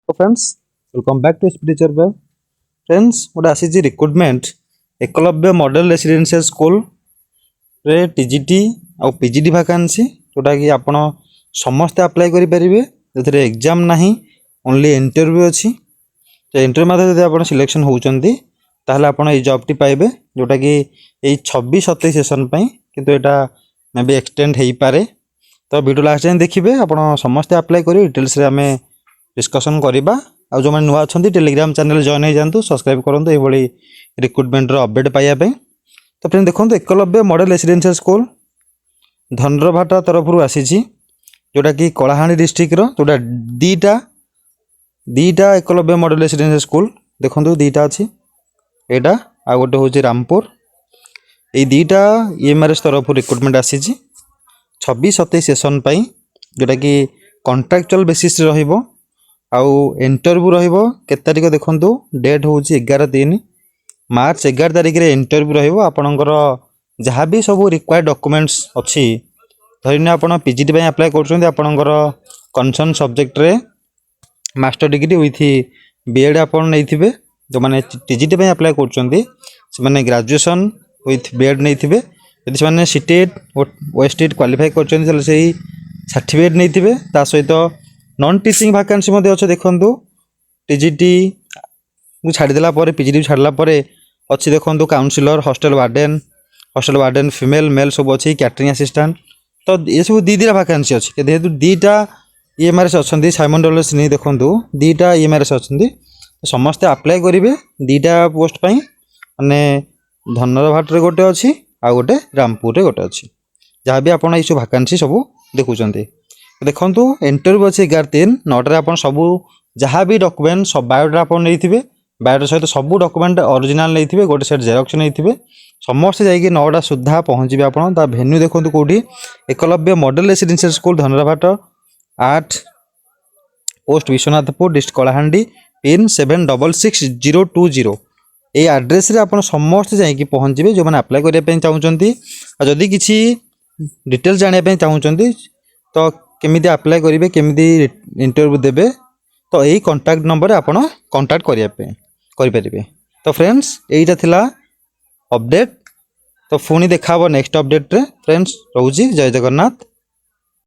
तो friends welcome back to spiritual web. Friends गोटे आसी recruitment Eklavya model residential school रे टीजीटी आउ पीजीटी वैकेंसी जोटा कि आपण समस्ते अप्लाई करेंगे। जो एग्जाम ना ओनली इंटरव्यू अच्छी तो इंटरव्यू मध्य जब आप सिलेक्शन होती आपड़ जॉबटी पाइबे जोटा कि 26-27 सेसन किंतु यहाँ मे बी एक्सटेंड हो पारे। तो वीडियो लास्ट टाइम देखिए आप समस्ते अप्लाई करेंगे डिटेल्स आम डिस्कसन करवा। आ जो मैंने नुआ अच्छा टेलीग्राम चैनल जॉइन हो जातु सब्सक्राइब करूँ ये रिक्रुटमेंट अपडेट पाइबा। तो फ्रेंड देखो एकलव्य मॉडल रेसिडेंशियल स्कूल धनरभाटा तरफ आसी जोटा कि कलाहांडी डिस्ट्रिक्ट जोटा दीटा एकलव्य मॉडल रेसिडेंशियल स्कूल देखो दीटा अच्छी एटा आ गोटे हूँ रामपुर ये दीटा ईएमआरएस तरफ रिक्रुटमेंट आसी 26-27 सेसन जोटा कि कॉन्ट्रैक्चुअल बेसिस रहिबो आउ इंटरव्यू रहिबो केते तारिख देखंतु डेट हूँ 11 मार्च 11 तारिख रे इंटरव्यू रहिबो। आपणकर जहाँ भी सब रिक्वायर्ड डॉक्यूमेंट्स अच्छी धरने आप पीजीटी पे अप्लाई कर आपणकर कंसर्न सब्जेक्ट रे मास्टर डिग्री विथ बीएड आपन नहीं जो मैंने टीजीटी पे अप्लाई कर ग्रेजुएशन विथ बीएड नहीं यदि सीटेट ओएसटेट क्वालिफाई कर सर्टिफिकेट नहीं सहित नॉन टीचिंग वैकेंसी अच्छे देखूँ टीजीटी छाड़देला पीजीटी छाड़ला अच्छी देखो counsellor hostel warden female male सब अच्छी कैटरिंग असिस्टेंट तो ये सब दीटा वैकेंसी अच्छी जेहेतु दीटा ईएमआरएस अच्छा साइमन डबल्स नहीं देखो दीटा ईएमआरएस अच्छा समस्ते अप्लाई करेंगे दीटा पोस्ट माने धनरभाट रे गोटे अच्छी आ गोटे रामपुर रे गोटे अच्छी जहाँ भी आपड़ ये वैकेंसी सब देखुं देखो इंटरव्यू अच्छे 11-3 9 आप सब जहाँ भी डॉक्यूमेंट सब बायोडाटा आप नहीं बायोडाटा सहित सब डॉक्यूमेंट ओरिजिनल नहीं गोटे सेट जेरक्स नहीं समस्ते जाइए 9टा सुधा पहुँचे आप भेन्यू देखो Kauti Eklavya model residential school Dhanarbhat 8 post Vishwanathpur district Kalahandi pin 766020 ये आड्रेस रे आप समस्ते जाइए पहुँचे जो मैंने अप्लाई करने चाहते जदि किसी डिटेल्स जानापी चाहते तो केमिति अप्लाई करेंगे केमिति इंटरव्यू देवे तो यही कॉन्टैक्ट नंबर आप कॉन्टैक्ट करेंगे। तो फ्रेंड्स यहीटा थिला अपडेट तो पुणी देखा नेक्स्ट अपडेट रे फ्रेंड्स रोजी जय जगन्नाथ।